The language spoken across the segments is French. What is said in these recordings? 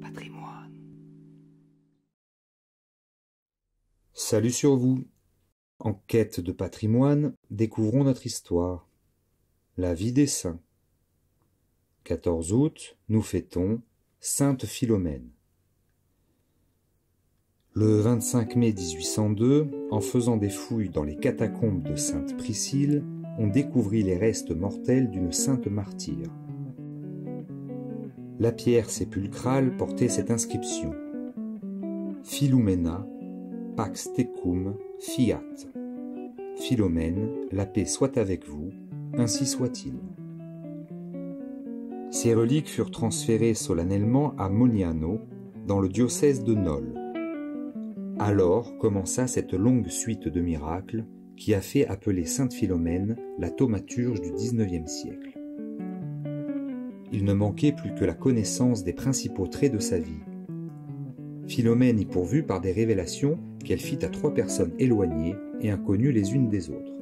Patrimoine. Salut sur vous. En quête de patrimoine, découvrons notre histoire. La vie des saints. 14 août, nous fêtons Sainte Philomène. Le 25 mai 1802, en faisant des fouilles dans les catacombes de Sainte Priscille, on découvrit les restes mortels d'une sainte martyre. La pierre sépulcrale portait cette inscription: Philumena, pax tecum fiat. Philomène, la paix soit avec vous, ainsi soit-il. Ces reliques furent transférées solennellement à Moniano, dans le diocèse de Nol. Alors commença cette longue suite de miracles qui a fait appeler Sainte Philomène la thaumaturge du XIXe siècle. Il ne manquait plus que la connaissance des principaux traits de sa vie. Philomène y pourvut par des révélations qu'elle fit à 3 personnes éloignées et inconnues les unes des autres.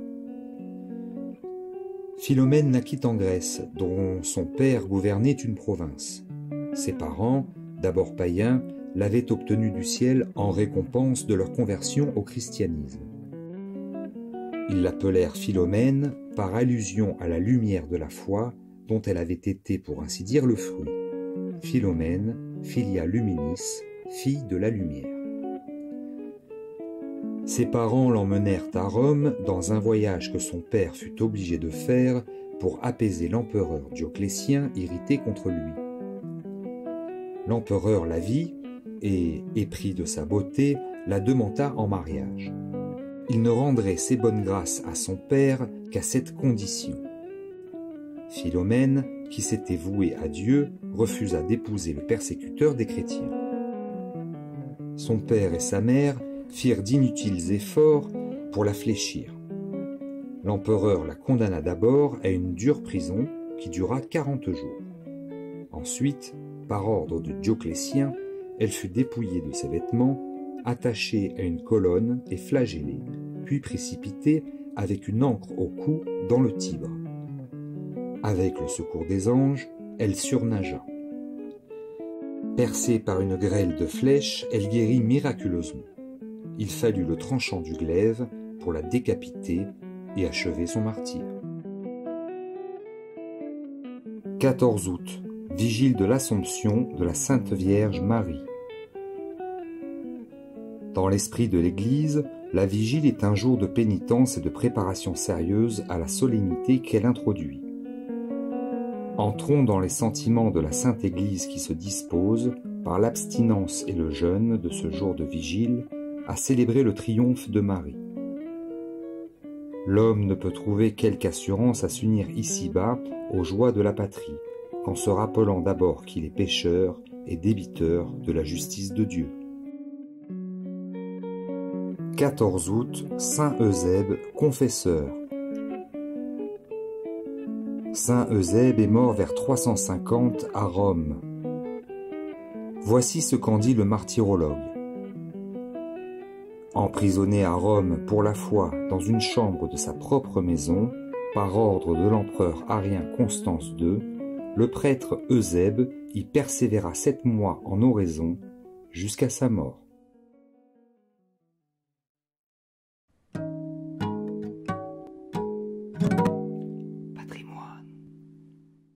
Philomène naquit en Grèce, dont son père gouvernait une province. Ses parents, d'abord païens, l'avaient obtenue du ciel en récompense de leur conversion au christianisme. Ils l'appelèrent Philomène par allusion à la lumière de la foi dont elle avait été, pour ainsi dire, le fruit. Philomène, filia luminis, fille de la lumière. Ses parents l'emmenèrent à Rome dans un voyage que son père fut obligé de faire pour apaiser l'empereur Dioclétien irrité contre lui. L'empereur la vit et, épris de sa beauté, la demanda en mariage. Il ne rendrait ses bonnes grâces à son père qu'à cette condition. Philomène, qui s'était vouée à Dieu, refusa d'épouser le persécuteur des chrétiens. Son père et sa mère firent d'inutiles efforts pour la fléchir. L'empereur la condamna d'abord à une dure prison qui dura 40 jours. Ensuite, par ordre de Dioclétien, elle fut dépouillée de ses vêtements, attachée à une colonne et flagellée, puis précipitée avec une ancre au cou dans le Tibre. Avec le secours des anges, elle surnagea. Percée par une grêle de flèches, elle guérit miraculeusement. Il fallut le tranchant du glaive pour la décapiter et achever son martyre. 14 août, vigile de l'Assomption de la Sainte Vierge Marie. Dans l'esprit de l'Église, la vigile est un jour de pénitence et de préparation sérieuse à la solennité qu'elle introduit. Entrons dans les sentiments de la Sainte Église qui se dispose, par l'abstinence et le jeûne de ce jour de vigile, à célébrer le triomphe de Marie. L'homme ne peut trouver quelque assurance à s'unir ici-bas aux joies de la patrie, qu'en se rappelant d'abord qu'il est pécheur et débiteur de la justice de Dieu. 14 août, Saint Eusèbe, confesseur. Saint Eusèbe est mort vers 350 à Rome. Voici ce qu'en dit le martyrologue. Emprisonné à Rome pour la foi dans une chambre de sa propre maison, par ordre de l'empereur arien Constance II, le prêtre Eusèbe y persévéra 7 mois en oraison jusqu'à sa mort.